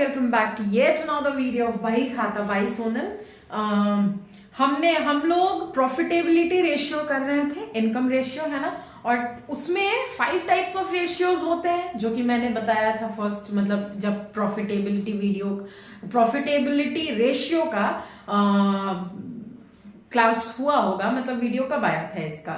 Welcome back to yet another video of Bahi Khata by Sonal. हम लोग profitability ratio कर रहे थे, इनकम रेशियो है ना, और उसमें 5 टाइप्स ऑफ रेशियोज होते हैं जो कि मैंने बताया था फर्स्ट, मतलब जब प्रॉफिटेबिलिटी रेशियो का क्लास हुआ होगा, मतलब वीडियो कब आया था इसका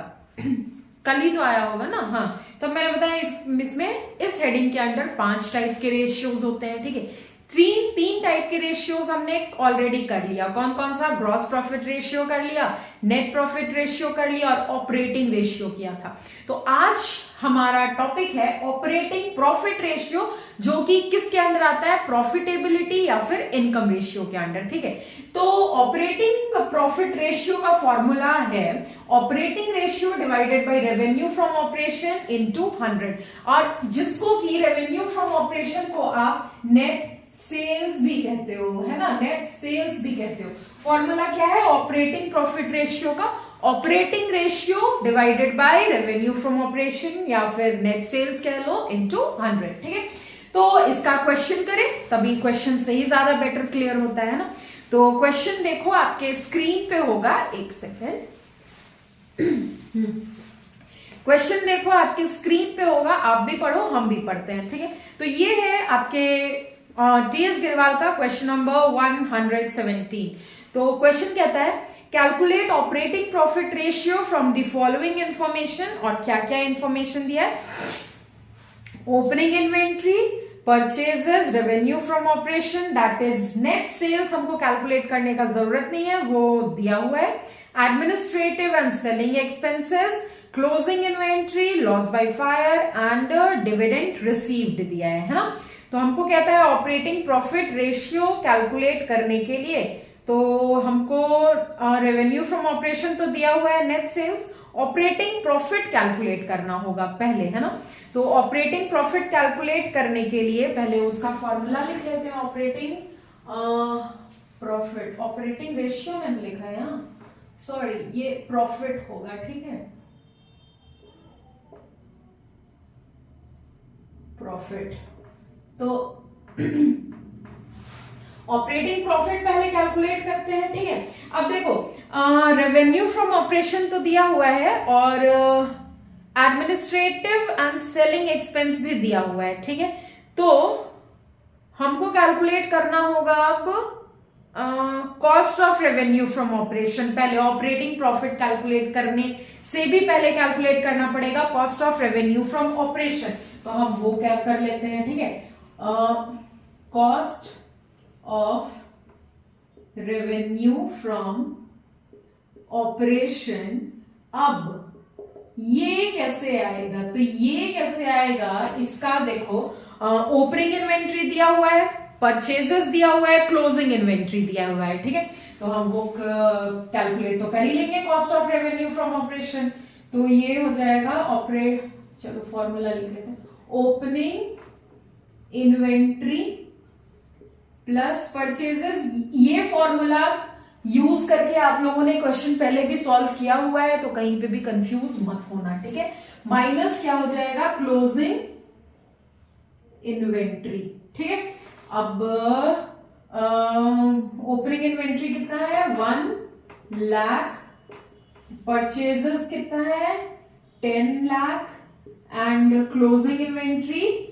कल ही तो आया होगा ना। हाँ, तब मैंने बताया इसमें इस हेडिंग के अंडर 5 टाइप के रेशियोज होते हैं। ठीक है, तीन टाइप के रेशियोज हमने ऑलरेडी कर लिया। कौन कौन सा? ग्रॉस प्रॉफिट रेशियो कर लिया, नेट प्रॉफिट रेशियो कर लिया और ऑपरेटिंग रेशियो किया था। तो आज हमारा टॉपिक है ऑपरेटिंग प्रॉफिट रेशियो, जो कि किसके अंडर आता है? प्रॉफिटेबिलिटी या फिर इनकम रेशियो के अंडर। ठीक है, तो ऑपरेटिंग प्रॉफिट रेशियो का फॉर्मूला है operating ratio divided by revenue from operation into 100, और जिसको कि रेवेन्यू फ्रॉम ऑपरेशन को आप नेट सेल्स भी कहते हो, है ना, नेट सेल्स भी कहते हो। फॉर्मूला क्या है ऑपरेटिंग प्रॉफिट रेशियो का? Operating ratio divided by revenue from operation या फिर नेट सेल्स कह लो इनटू 100। ठीक है, तो इसका क्वेश्चन करें, तभी क्वेश्चन से ही ज्यादा बेटर क्लियर होता है ना। तो क्वेश्चन देखो आपके स्क्रीन पे होगा, एक सेकेंड। क्वेश्चन देखो आपके स्क्रीन पे होगा, आप भी पढ़ो हम भी पढ़ते हैं। ठीक है, तो ये है आपके टीएस गिरवाल का क्वेश्चन नंबर 117। तो क्वेश्चन कहता है calculate operating profit ratio from the following information, और क्या क्या इंफॉर्मेशन दिया है? Opening inventory, purchases, revenue from operation, that is net sales, हमको कैलकुलेट करने का जरूरत नहीं है, वो दिया हुआ है। Administrative and selling expenses, closing inventory, loss by fire and dividend received दिया है ना। तो हमको कहता है ऑपरेटिंग प्रॉफिट रेशियो कैलकुलेट करने के लिए, तो हमको रेवेन्यू फ्रॉम ऑपरेशन तो दिया हुआ है, net sales, operating profit calculate करना होगा पहले, है ना। तो ऑपरेटिंग प्रॉफिट कैलकुलेट करने के लिए पहले उसका फॉर्मूला लिख लेते हैं। ऑपरेटिंग प्रॉफिट, ऑपरेटिंग रेशियो मैंने लिखा है, सॉरी ये प्रॉफिट होगा। ठीक है, प्रॉफिट, तो ऑपरेटिंग प्रॉफिट पहले कैलकुलेट करते हैं। ठीक है, अब देखो रेवेन्यू फ्रॉम ऑपरेशन तो दिया हुआ है और एडमिनिस्ट्रेटिव एंड सेलिंग एक्सपेंस भी दिया हुआ है। ठीक है, तो हमको कैलकुलेट करना होगा अब cost of revenue from operation. पहले ऑपरेटिंग प्रॉफिट कैलकुलेट करने से भी पहले कैलकुलेट करना पड़ेगा cost of revenue from operation, तो हम वो क्या कर लेते हैं। ठीक है, cost of revenue from operation. अब ये कैसे आएगा? तो ये कैसे आएगा इसका देखो, ओपनिंग इन्वेंट्री दिया हुआ है, परचेजेस दिया हुआ है, क्लोजिंग इन्वेंट्री दिया हुआ है। ठीक है, तो हम वो कैलकुलेट तो कर ही लेंगे cost of revenue from operation. तो ये हो जाएगा चलो फॉर्मूला लिख लेते हैं, ओपनिंग इन्वेंट्री प्लस परचेजेस। ये फॉर्मूला यूज करके आप लोगों ने क्वेश्चन पहले भी सॉल्व किया हुआ है, तो कहीं पे भी कंफ्यूज मत होना। ठीक है, माइनस क्या हो जाएगा? Closing inventory. ठीक है, अब ओपनिंग इन्वेंट्री कितना है? 1 लाख, परचेजेस कितना है? 10 लाख एंड क्लोजिंग इन्वेंट्री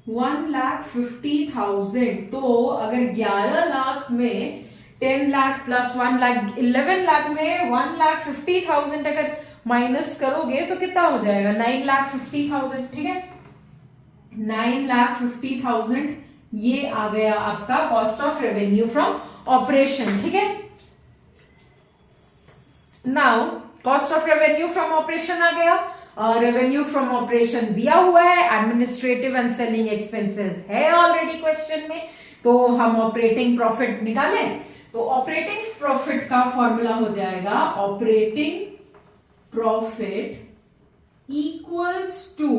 1,50,000। तो अगर 11 लाख में 10 लाख प्लस 1 लाख 11 लाख में 1,50,000 अगर माइनस करोगे तो कितना हो जाएगा? 9,50,000। ठीक है, 9,50,000 ये आ गया आपका cost of revenue from operation. ठीक है, now cost of revenue from operation आ गया, रेवेन्यू फ्रॉम ऑपरेशन दिया हुआ है, एडमिनिस्ट्रेटिव एंड सेलिंग एक्सपेंसेस है ऑलरेडी क्वेश्चन में, तो हम ऑपरेटिंग प्रॉफिट निकालें। तो ऑपरेटिंग प्रॉफिट का फॉर्मूला हो जाएगा ऑपरेटिंग प्रॉफिट इक्वल्स टू,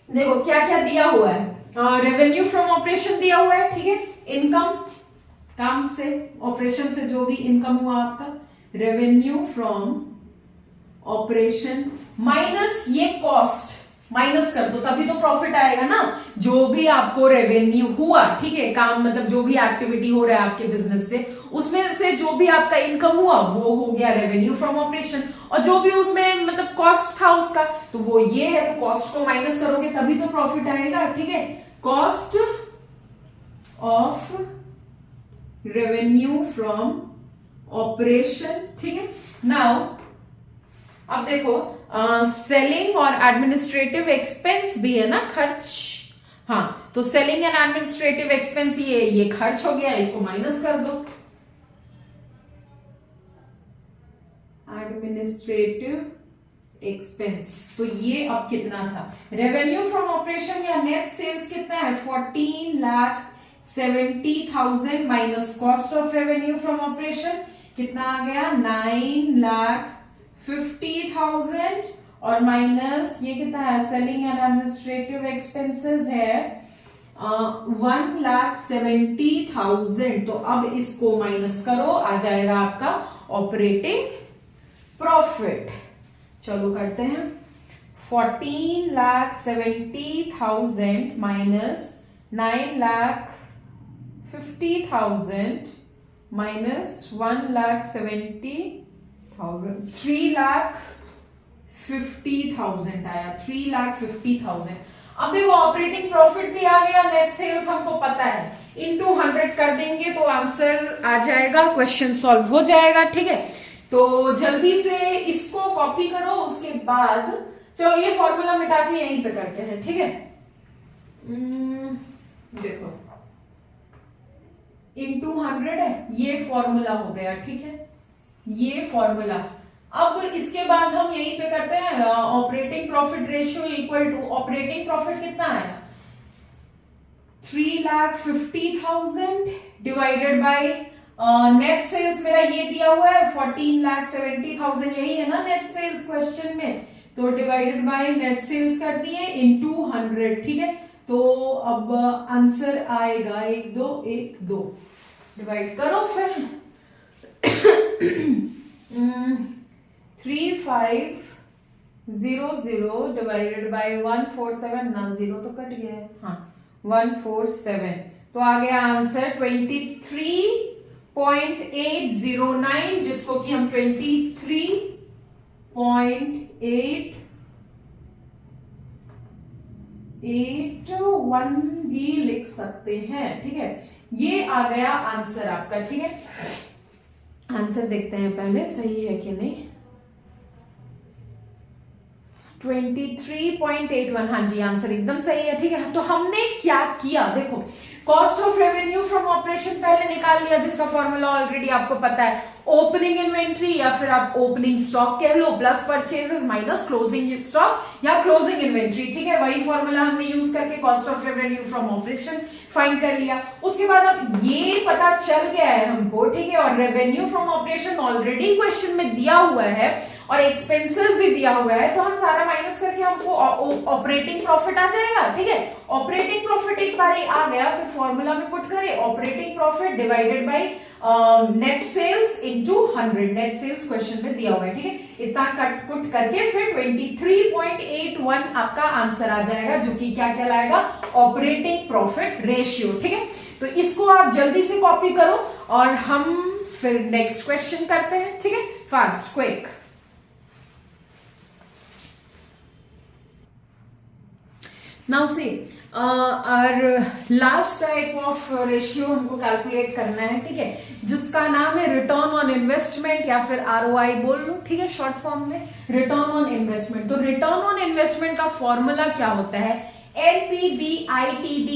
देखो क्या क्या दिया हुआ है, रेवेन्यू फ्रॉम ऑपरेशन दिया हुआ है। ठीक है, इनकम, काम से, ऑपरेशन से जो भी इनकम हुआ आपका, रेवेन्यू फ्रॉम ऑपरेशन माइनस ये कॉस्ट, माइनस कर दो, तभी तो प्रॉफिट आएगा ना। जो भी आपको रेवेन्यू हुआ, ठीक है, काम मतलब जो भी एक्टिविटी हो रहा है आपके बिजनेस से, उसमें से जो भी आपका इनकम हुआ वो हो गया रेवेन्यू फ्रॉम ऑपरेशन, और जो भी उसमें मतलब कॉस्ट था उसका, तो वो ये है, तो कॉस्ट को माइनस करोगे तभी तो प्रॉफिट आएगा, ठीक है। Cost of revenue from operation, ठीक है। नाउ अब देखो सेलिंग और एडमिनिस्ट्रेटिव एक्सपेंस भी है ना, खर्च। हाँ, तो सेलिंग एंड एडमिनिस्ट्रेटिव एक्सपेंस ये खर्च हो गया, इसको माइनस कर दो। एडमिनिस्ट्रेटिव एक्सपेंस, तो ये अब कितना था, रेवेन्यू फ्रॉम ऑपरेशन या नेट सेल्स कितना है, 14,70,000 minus cost of revenue from operation कितना आ गया, 9,50,000, और माइनस ये कितना है, सेलिंग एंड एडमिनिस्ट्रेटिव एक्सपेंसेस है 1,70,000। तो अब इसको माइनस करो, आ जाएगा आपका ऑपरेटिंग प्रॉफिट। चलो करते हैं, 14,70,000 माइनस 9,50,000 माइनस 1,70,000, 3,50,000 आया, 3,50,000। अब देखो ऑपरेटिंग प्रॉफिट भी आ गया, नेट सेल्स हमको पता है, इनटू 100 कर देंगे तो आंसर आ जाएगा, क्वेश्चन सॉल्व हो जाएगा, ठीक है। तो जल्दी से इसको कॉपी करो, उसके बाद चलो ये फॉर्मूला मिटा के यहीं पे करते हैं, ठीक है। देखो इनटू 100 है, ये फॉर्मूला हो गया, ठीक है, ये फॉर्मूला। अब इसके बाद हम यहीं पे करते हैं, operating profit ratio equal to, operating profit कितना आया, 3,50,000 डिवाइडेड बाय नेट सेल्स, मेरा ये दिया हुआ है 14,70,000, यही है ना नेट सेल्स क्वेश्चन में, तो डिवाइडेड बाय नेट सेल्स कर दिए इनटू 100, ठीक है। तो अब आंसर आएगा 1 2 1 2, डिवाइड करो फिर 3,500 डिवाइडेड बाय 147, ना 0 तो कट गया है, हाँ 147, तो आ गया आंसर 23.809, जिसको कि हम 23.81 भी लिख सकते हैं, ठीक है। ये आ गया आंसर आपका, ठीक है। आंसर देखते हैं पहले सही है कि नहीं, 23.81, हाँ जी आंसर एकदम सही है, ठीक है। तो हमने क्या किया, देखो cost of revenue from operation पहले निकाल लिया, जिसका फॉर्मूला ऑलरेडी आपको पता है, ओपनिंग इन्वेंट्री या फिर आप ओपनिंग स्टॉक कह लो, plus purchases minus closing stock या क्लोजिंग इन्वेंट्री, ठीक है। वही फॉर्मूला हमने यूज करके cost of revenue from operation find कर लिया। उसके बाद अब ये पता चल गया है हमको, ठीक है, और revenue from operation already question में दिया हुआ है और एक्सपेंसेस भी दिया हुआ है, तो हम सारा माइनस करके हमको ऑपरेटिंग प्रॉफिट आ जाएगा, ठीक है। ऑपरेटिंग प्रॉफिट एक बार आ गया, फिर फॉर्मूला में पुट करें, operating profit divided by net sales into 100, net sales question में दिया हुआ है, ठीक है। इतना कट कुट करके फिर 23.81 आपका आंसर आ जाएगा, जो कि क्या कहलाएगा, ऑपरेटिंग प्रॉफिट रेशियो, ठीक है। तो इसको आप जल्दी से कॉपी करो और हम फिर नेक्स्ट क्वेश्चन करते हैं, ठीक है, फास्ट क्विक। नाउ सी और लास्ट टाइप ऑफ रेशियो हमको कैलकुलेट करना है, ठीक है, जिसका नाम है रिटर्न ऑन इन्वेस्टमेंट या फिर ROI बोल लो, ठीक है, शॉर्ट फॉर्म में रिटर्न ऑन इन्वेस्टमेंट। तो रिटर्न ऑन इन्वेस्टमेंट का फॉर्मूला क्या होता है, NPBITD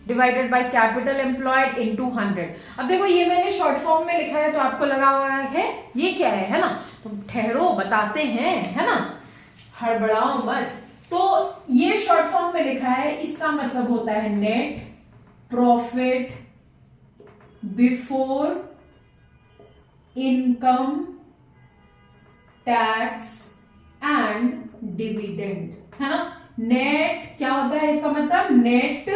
divided by capital employed into 100। अब देखो ये मैंने शॉर्ट फॉर्म में लिखा है, तो आपको लगा हुआ है ये क्या है ना, तो ठहरो बताते हैं, है ना, हड़बड़ाओ मत। तो ये शॉर्ट फॉर्म में लिखा है, इसका मतलब होता है net profit before income tax and dividend, है ना। नेट क्या होता है, इसका मतलब net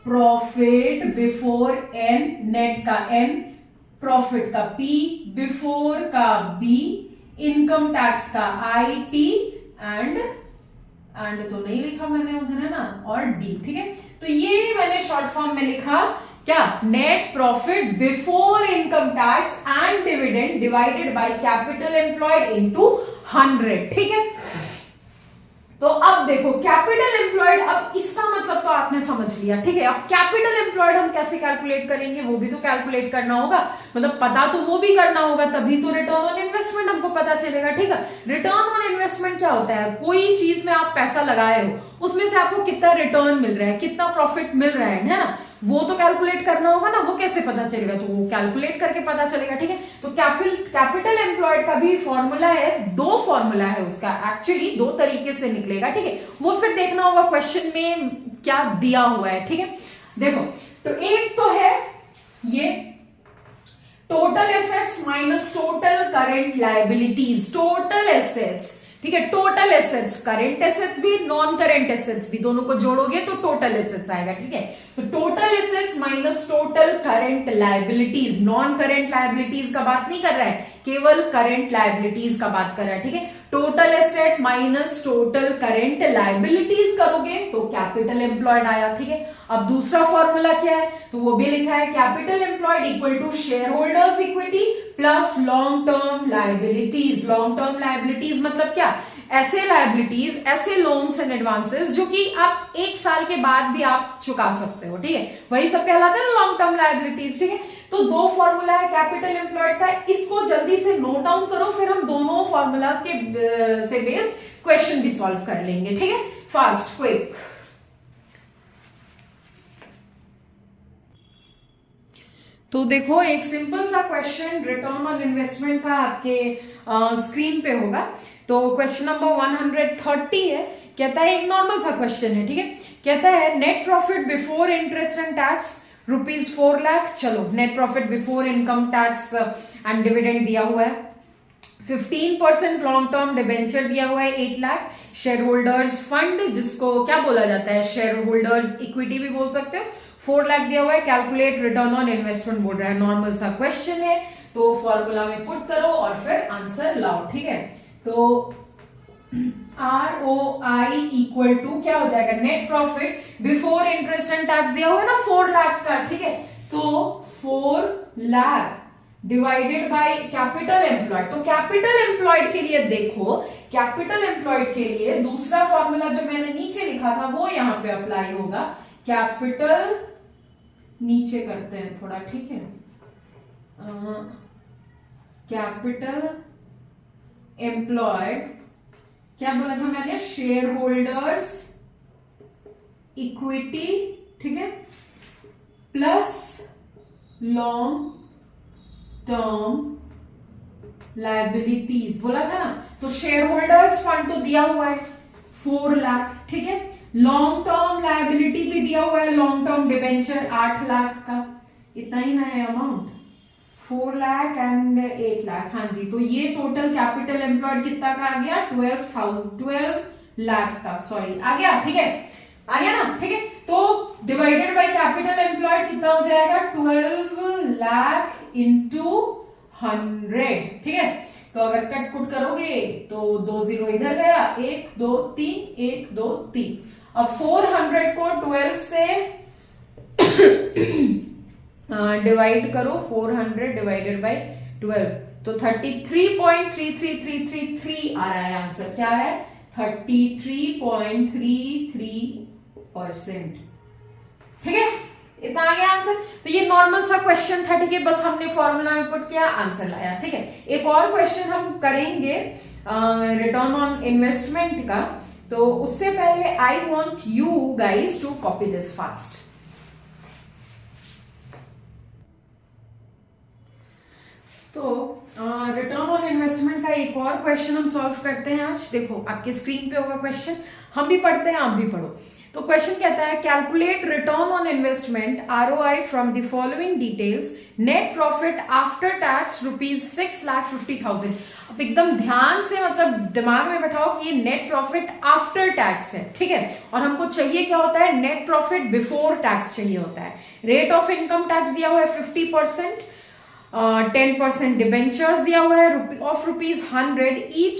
profit before N, net का एन, प्रॉफिट का P, बिफोर का B, इनकम टैक्स का IT एंड एंड तो नहीं लिखा मैंने उधर, है ना, और डी, ठीक है। तो ये मैंने शॉर्ट फॉर्म में लिखा क्या, net profit before income tax and dividend divided by capital employed into 100, ठीक है। तो अब देखो कैपिटल एम्प्लॉयड, अब इसका मतलब तो आपने समझ लिया, ठीक है। अब कैपिटल एम्प्लॉयड हम कैसे कैलकुलेट करेंगे, वो भी तो कैलकुलेट करना होगा, मतलब पता तो वो भी करना होगा, तभी तो रिटर्न ऑन इन्वेस्टमेंट हमको पता चलेगा, ठीक है। रिटर्न ऑन इन्वेस्टमेंट क्या होता है, कोई चीज में आप पैसा लगाए हो, उसमें से आपको कितना रिटर्न मिल रहा है, कितना प्रॉफिट मिल रहा है ना, वो तो कैलकुलेट करना होगा ना। वो कैसे पता चलेगा, तो वो कैलकुलेट करके पता चलेगा, ठीक है। तो कैपिटल एम्प्लॉयड का भी फॉर्मूला है, दो फॉर्मूला है उसका, एक्चुअली दो तरीके से निकलेगा, ठीक है। वो फिर देखना होगा क्वेश्चन में क्या दिया हुआ है, ठीक है। देखो, तो एक तो है ये total assets minus total current liabilities, total assets, ठीक है। टोटल एसेट्स, करेंट एसेट्स भी नॉन करेंट एसेट्स भी, दोनों को जोड़ोगे तो टोटल एसेट्स आएगा, ठीक है। तो total assets minus total current liabilities, non current liabilities का बात नहीं कर रहा है, केवल करेंट लायबिलिटीज का बात कर रहा है, ठीक है। Total asset minus total current liabilities करोगे तो कैपिटल एम्प्लॉयड आया, ठीक है। अब दूसरा फॉर्मूला क्या है, तो वो भी लिखा है, capital employed equal to shareholders equity plus long term liabilities. Long term liabilities मतलब क्या, ऐसे लायबिलिटीज, ऐसे लोन्स एंड एडवांसेस जो कि आप 1 साल के बाद भी आप चुका सकते हो, ठीक है, वही सब कहलाते हैं लॉन्ग टर्म लायबिलिटीज, ठीक है। तो दो फॉर्मूला है कैपिटल एम्प्लॉयड का, इसको जल्दी से नोट डाउन करो, फिर हम दोनों फॉर्मूला के से बेस्ड क्वेश्चन भी सॉल्व कर लेंगे, ठीक है, फास्ट क्विक। तो देखो एक सिंपल सा क्वेश्चन रिटर्न ऑन इन्वेस्टमेंट का आपके स्क्रीन पे होगा। तो क्वेश्चन नंबर 130 है, कहता है, एक नॉर्मल सा क्वेश्चन है, ठीक है। कहता है net profit before interest and tax ₹4 lakh. चलो, net profit before income tax and dividend दिया हुआ है, 15% लॉन्ग टर्म डिबेंचर दिया हुआ है 8 लाख, शेयर होल्डर्स फंड जिसको क्या बोला जाता है, शेयर होल्डर्स इक्विटी भी बोल सकते हो, 4 लाख दिया हुआ है। कैलकुलेट रिटर्न ऑन इन्वेस्टमेंट बोल रहा है, नॉर्मल सा क्वेश्चन है, तो फॉर्मूला में पुट करो और फिर आंसर लाओ, ठीक है। तो ROI इक्वल टू क्या हो जाएगा, net profit before interest and tax दिया हुआ है ना 4 लाख का, ठीक है। तो 4 lakh divided by capital employed. तो कैपिटल एम्प्लॉयड के लिए देखो, कैपिटल एम्प्लॉयड के लिए दूसरा फॉर्मूला जो मैंने नीचे लिखा था वो यहां पे अप्लाई होगा। कैपिटल नीचे करते हैं थोड़ा, ठीक है, कैपिटल एम्प्लॉयड क्या बोला था मैंने, शेयर होल्डर्स इक्विटी, ठीक है, प्लस लॉन्ग टर्म लायबिलिटीज बोला था ना। तो शेयर होल्डर्स फंड तो दिया हुआ है 4 लाख, ठीक है। लॉन्ग टर्म लायबिलिटी भी दिया हुआ है, लॉन्ग टर्म डिबेंचर 8 लाख का, इतना ही ना है अमाउंट, 4 लाख एंड 8 लाख, हाँ जी। तो ये टोटल कैपिटल एम्प्लॉयड कितना का आ गया, 12 लाख का, सॉरी आ गया, ठीक है, आ गया ना, ठीक है। तो डिवाइडेड बाय कैपिटल एम्प्लॉयड कितना हो जाएगा, 12 लाख इंटू 100, ठीक है। तो अगर कट कुट करोगे तो 2 0 इधर गया, 1 2 3, 1 2 3। अब 400 को 12 से डिवाइड करो, 400 डिवाइडेड बाय 12, तो 33.33333 आ रहा है आंसर, क्या है 33.33%, ठीक है, इतना आ गया आंसर। तो ये नॉर्मल सा क्वेश्चन था, ठीक है, बस हमने फॉर्मूला में पुट किया, आंसर लाया, ठीक है। एक और क्वेश्चन हम करेंगे रिटर्न ऑन इन्वेस्टमेंट का, तो उससे पहले I want you guys to copy this fast. तो रिटर्न ऑन इन्वेस्टमेंट का एक और क्वेश्चन हम सॉल्व करते हैं आज। देखो आपके स्क्रीन पे होगा क्वेश्चन, हम भी पढ़ते हैं आप भी पढ़ो। तो क्वेश्चन कहता है calculate return on investment ROI from the following details, net profit after tax ₹6,50,000। अब एकदम ध्यान से मतलब दिमाग में बैठाओ कि ये नेट प्रॉफिट आफ्टर टैक्स है, ठीक है, और हमको चाहिए क्या होता है, नेट प्रॉफिट बिफोर टैक्स चाहिए होता है। रेट ऑफ इनकम टैक्स दिया हुआ है 50%, 10% डिबेंचर्स दिया हुआ है ऑफ ₹100 ईच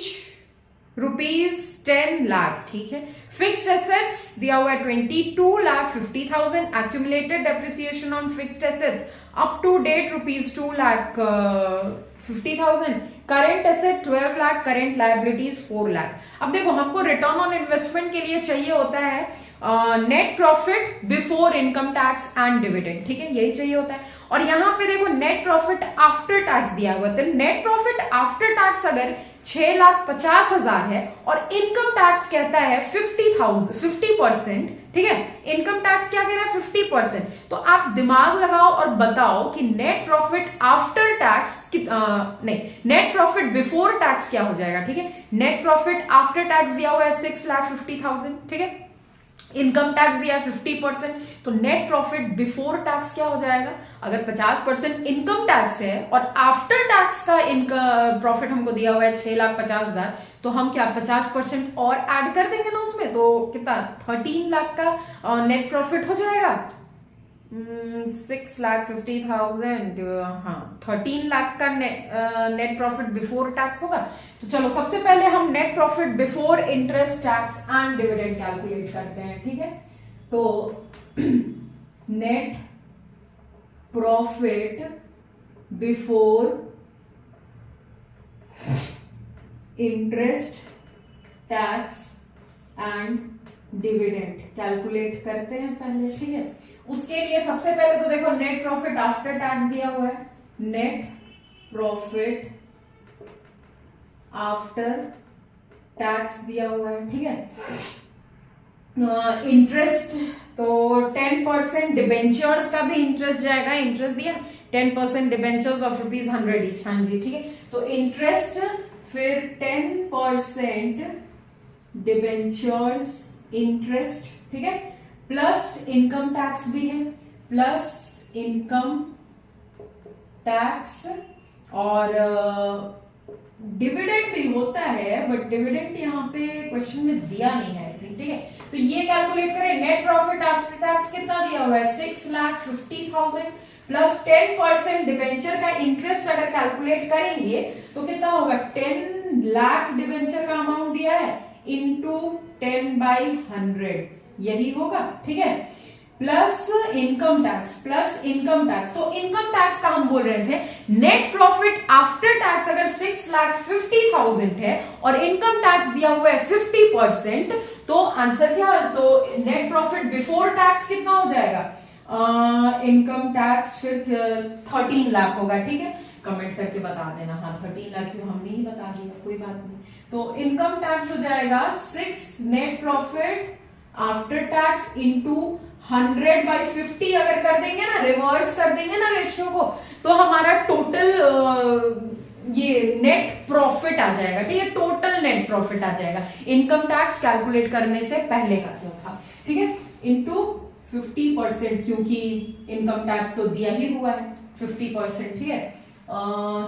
₹10 लाख, ठीक है। फिक्स्ड एसेट्स दिया हुआ है 22,50,000, accumulated depreciation on fixed assets up to date ₹2,50,000, current asset 12 lakh, current liabilities 4 lakh. अब देखो हमको रिटर्न ऑन इन्वेस्टमेंट के लिए चाहिए होता है net profit before income tax and dividend, ठीक है, यही चाहिए होता है। और यहां पे देखो नेट प्रॉफिट आफ्टर टैक्स दिया हुआ है, नेट प्रॉफिट आफ्टर टैक्स अगर 6,50,000 है और इनकम टैक्स कहता है 50%, ठीक है, इनकम टैक्स क्या कह रहा है 50%, तो आप दिमाग लगाओ और बताओ कि नेट प्रॉफिट आफ्टर टैक्स नहीं, नेट प्रॉफिट बिफोर टैक्स क्या हो जाएगा, ठीक है। नेट प्रॉफिट आफ्टर टैक्स दिया हुआ है 6,50,000, ठीक है, इनकम टैक्स दिया है 50%, तो नेट प्रॉफिट बिफोर टैक्स क्या हो जाएगा, अगर 50% इनकम टैक्स है और आफ्टर टैक्स का इनकम प्रॉफिट हमको दिया हुआ है 6,50,000, तो हम क्या 50% और ऐड कर देंगे ना उसमें, तो कितना 13 लाख का नेट प्रॉफिट हो जाएगा। 6,50,000, हाँ 13 लाख का नेट प्रॉफिट बिफोर टैक्स होगा। तो चलो सबसे पहले हम net profit before interest tax and dividend calculate करते हैं, ठीक है। तो net profit before interest tax and dividend calculate करते हैं पहले, ठीक है। उसके लिए सबसे पहले तो देखो नेट प्रॉफिट आफ्टर टैक्स दिया हुआ है, नेट प्रॉफिट आफ्टर टैक्स दिया हुआ है, ठीक है। इंटरेस्ट तो 10% डिबेंचर्स का भी इंटरेस्ट जाएगा, इंटरेस्ट दिया 10% डिबेंचर्स ऑफ ₹100 ईच, हाँ जी, ठीक है। तो इंटरेस्ट फिर 10% डिबेंचर्स इंटरेस्ट, ठीक है, प्लस इनकम टैक्स भी है, प्लस इनकम टैक्स और डिविडेंड भी होता है, बट डिविडेंड यहाँ पे क्वेश्चन में दिया नहीं है, ठीक है। तो ये कैलकुलेट करें, नेट प्रॉफिट आफ्टर टैक्स कितना दिया हुआ है 6,50,000 प्लस 10% डिबेंचर का इंटरेस्ट अगर कैलकुलेट करेंगे तो कितना होगा 10 लाख डिबेंचर का अमाउंट दिया है इंटू 10/100, यही होगा, ठीक है। प्लस इनकम टैक्स, तो इनकम टैक्स का हम बोल रहे थे नेट प्रॉफिट आफ्टर टैक्स अगर 6,50,000 है और इनकम टैक्स दिया हुआ है 50%, तो आंसर क्या है, तो नेट प्रॉफिट बिफोर टैक्स कितना हो जाएगा, इनकम टैक्स फिर 13 लाख होगा, ठीक है। कमेंट करके बता देना, हाँ 13 लाख क्यों हमने ही बता दिया, कोई बात नहीं। तो इनकम टैक्स हो जाएगा 6 net profit after tax into 100/50 अगर कर देंगे ना, रिवर्स कर देंगे ना रेशियो को, तो हमारा टोटल ये नेट प्रॉफिट आ जाएगा, ठीक है, टोटल नेट प्रॉफिट आ जाएगा इनकम टैक्स कैलकुलेट करने से पहले का जो था, ठीक है, इंटू 50%, क्योंकि इनकम टैक्स तो दिया ही हुआ है 50%, ठीक है।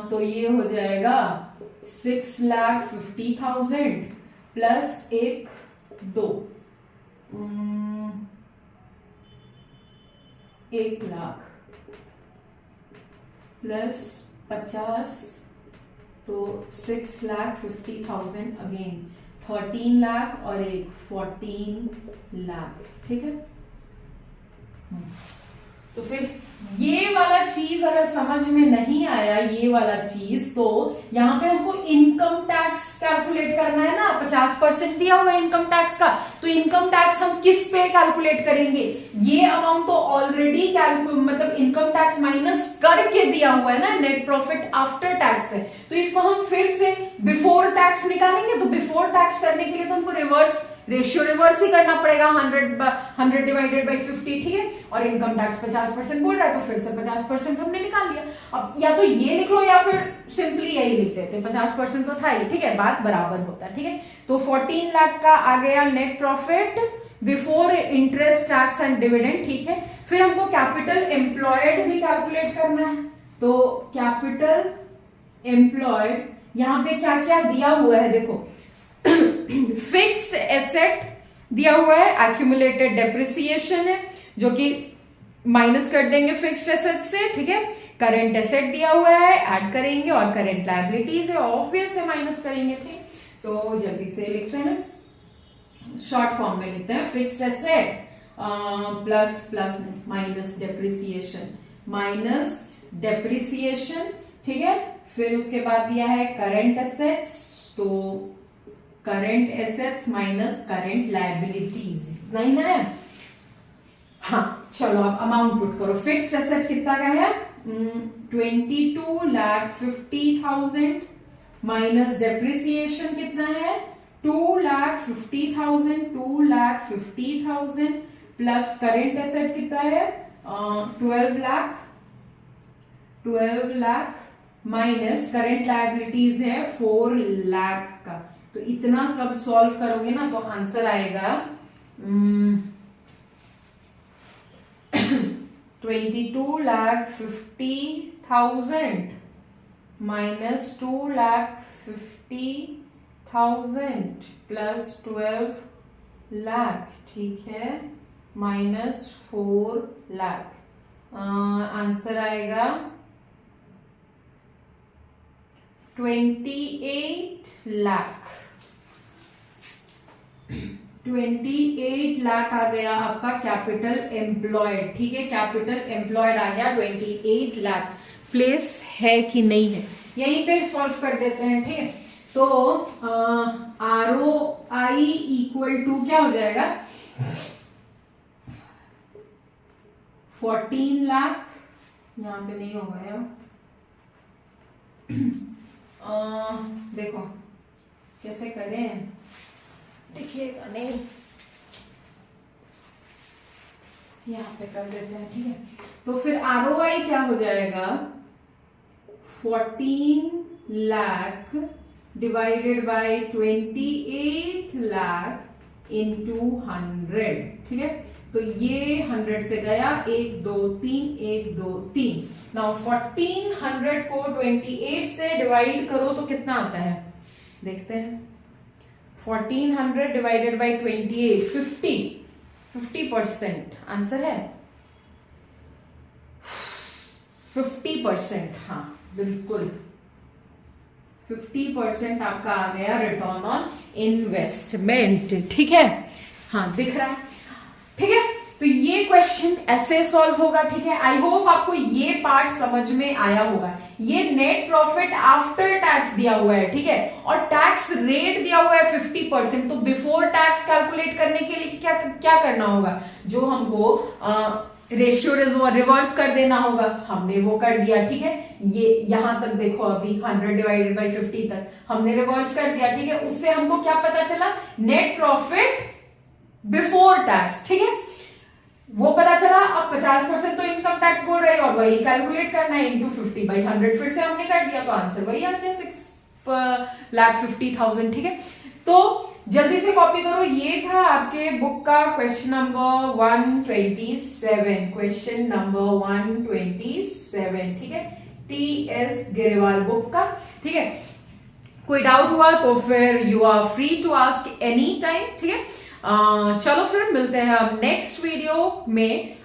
तो ये हो जाएगा 6,50,000 प्लस 1 लाख प्लस 50, तो 6,50,000 अगेन 13 लाख और एक 14 लाख, ठीक है। तो फिर ये वाला चीज अगर समझ में नहीं आया, ये वाला चीज, तो यहाँ पे हमको इनकम टैक्स कैलकुलेट करना है ना, 50% दिया हुआ है इनकम टैक्स का, तो इनकम टैक्स हम किस पे कैलकुलेट करेंगे, ये अमाउंट तो ऑलरेडी मतलब इनकम टैक्स माइनस करके दिया हुआ है ना, नेट प्रॉफिट आफ्टर टैक्स है, तो इसको हम फिर से बिफोर टैक्स निकालेंगे। तो बिफोर टैक्स करने के लिए तो हमको रेशियो रिवर्स ही करना पड़ेगा, 100/50, ठीक है। और इनकम टैक्स 50% बोल रहा है, तो फिर से 50% हमने निकाल लिया। अब या तो ये लिख लो या फिर सिंपली यही लिख देते, 50% तो था ही, ठीक है, बात बराबर होता है, ठीक है। तो 14 लाख का आ गया net profit before interest tax and dividend, ठीक है। फिर हमको कैपिटल एम्प्लॉयड भी कैलकुलेट करना है, तो कैपिटल एम्प्लॉयड यहां पे क्या क्या दिया हुआ है देखो, फिक्स्ड एसेट दिया हुआ है, एक्यूमुलेटेड डेप्रिसिएशन है जो कि माइनस कर देंगे फिक्स्ड एसेट से, ठीक है। करेंट एसेट दिया हुआ है, ऐड करेंगे, और करेंट लायबिलिटीज है, ऑब्वियस है माइनस करेंगे, ठीक। तो जल्दी से लिखते हैं, शॉर्ट फॉर्म में लिखते हैं, fixed asset plus plus minus depreciation, ठीक है। फिर उसके बाद दिया है करंट एसेट्स, तो current assets minus current liabilities, इतना ही है। हाँ चलो अब अमाउंट पुट करो। फिक्स्ड एसेट कितना का है 22,50,000 माइनस डेप्रिसिएशन कितना है 2,50,000 प्लस करेंट एसेट कितना है 12 लाख माइनस करेंट लायबिलिटीज है 4 लाख का। तो इतना सब सॉल्व करोगे ना तो आंसर आएगा 22,50,000 माइनस 2,50,000 प्लस 12 लाख, ठीक है, माइनस 4 लाख। आंसर आएगा 28 लाख। 28 लाख आ गया आपका कैपिटल एम्प्लॉयड, ठीक है, कैपिटल एम्प्लॉयड आ गया 28 लाख। प्लेस है कि नहीं है यहीं पे सॉल्व कर देते हैं, ठीक है। तो ROI इक्वल टू क्या हो जाएगा 14 लाख, यहां पे नहीं होगा यार, देखो कैसे करें, देखिएगा नहीं, यहाँ पे कर देते हैं, ठीक है। तो फिर ROI क्या हो जाएगा 14 lakh divided by 28 lakh into 100, ठीक है। तो ये 100 से गया 1 2 3 1 2 3। नाउ 1400 को 28 से डिवाइड करो तो कितना आता है देखते हैं। 1400 डिवाइडेड बाय 28 50% आंसर है 50%, हाँ बिल्कुल 50% आपका आ गया रिटर्न ऑन इन्वेस्टमेंट, ठीक है। हाँ दिख रहा है, ठीक है। तो ये क्वेश्चन ऐसे सॉल्व होगा, ठीक है। आई होप आपको ये पार्ट समझ में आया होगा। ये नेट प्रॉफिट आफ्टर टैक्स दिया हुआ है, ठीक है, और टैक्स रेट दिया हुआ है 50%। तो बिफोर टैक्स कैलकुलेट करने के लिए क्या क्या करना होगा, जो हमको रेशियो रिवर्स कर देना होगा, हमने वो कर दिया, ठीक है। ये यहां तक देखो, अभी 100 डिवाइडेड बाई 50 तक हमने रिवर्स कर दिया, ठीक है। उससे हमको क्या पता चला नेट प्रॉफिट बिफोर टैक्स, ठीक है, वो पता चला। अब 50% तो इनकम टैक्स बोल रहे हैं और वही कैलकुलेट करना है इंटू 50/100, फिर से हमने कर दिया तो आंसर वही आ गया 6,50,000, ठीक है। तो जल्दी से कॉपी करो, ये था आपके बुक का क्वेश्चन नंबर 127, क्वेश्चन नंबर 127, ठीक है, TS गिरेवाल बुक का, ठीक है। कोई डाउट हुआ तो फिर you are free to ask any time, ठीक है। चलो फिर मिलते हैं हम नेक्स्ट वीडियो में।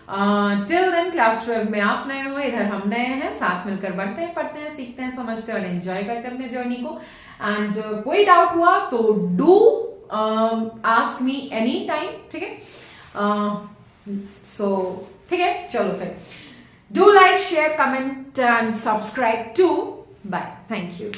टिल देन क्लास 12 में आप नए हो, इधर हम नए हैं, साथ मिलकर बढ़ते हैं, पढ़ते हैं, सीखते हैं, समझते हैं और एंजॉय करते हैं अपने जर्नी को। एंड कोई डाउट हुआ तो do ask me any time, ठीक है। सो ठीक है, चलो फिर do like share comment and subscribe to. Bye, thank you.